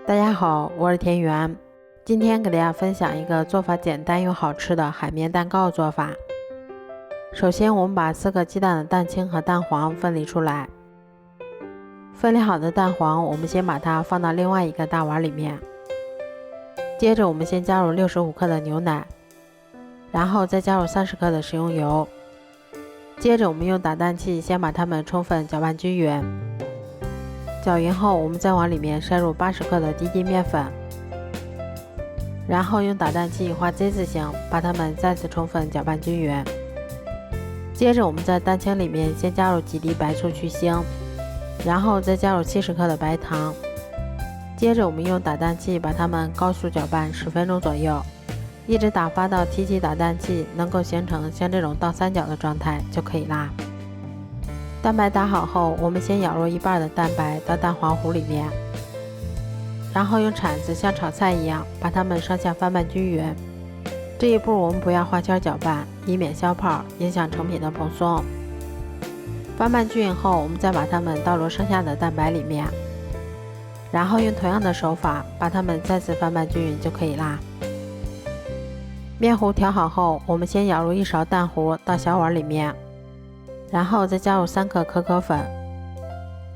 大家好，我是田园。今天给大家分享一个做法简单又好吃的海绵蛋糕做法。首先我们把4个鸡蛋的蛋清和蛋黄分离出来。分离好的蛋黄我们先把它放到另外一个大碗里面。接着我们先加入65克的牛奶，然后再加入30克的食用油。接着我们用打蛋器先把它们充分搅拌均匀。搅匀后，我们再往里面筛入80克的低筋面粉，然后用打蛋器画 Z 字形，把它们再次充分搅拌均匀。接着我们在蛋清里面先加入几滴白醋去腥，然后再加入70克的白糖。接着我们用打蛋器把它们高速搅拌10分钟左右，一直打发到提起打蛋器能够形成像这种倒三角的状态就可以啦。蛋白打好后，我们先舀入1半的蛋白到蛋黄糊里面，然后用铲子像炒菜一样把它们上下翻拌均匀。这一步我们不要画圈搅拌，以免消泡，影响成品的蓬松。翻拌均匀后，我们再把它们倒入剩下的蛋白里面，然后用同样的手法把它们再次翻拌均匀就可以啦。面糊调好后，我们先舀入1勺蛋糊到小碗里面，然后再加入3克可可粉，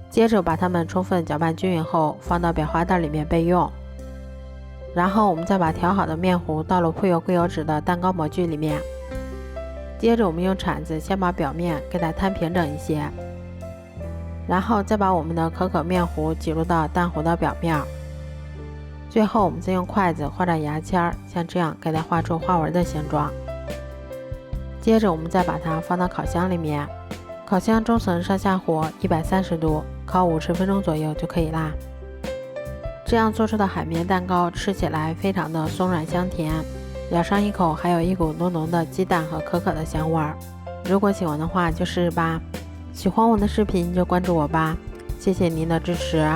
接着把它们充分搅拌均匀后放到裱花袋里面备用。然后我们再把调好的面糊倒入铺有硅油纸的蛋糕模具里面，接着我们用铲子先把表面给它摊平整一些，然后再把我们的可可面糊挤入到蛋糊的表面，最后我们再用筷子或者牙签像这样给它画出花纹的形状。接着我们再把它放到烤箱里面，烤箱中层上下火130度，烤50分钟左右就可以啦。这样做出的海绵蛋糕吃起来非常的松软香甜，咬上一口还有一股浓浓的鸡蛋和可可的香味儿。如果喜欢的话就试试吧，喜欢我的视频就关注我吧，谢谢您的支持。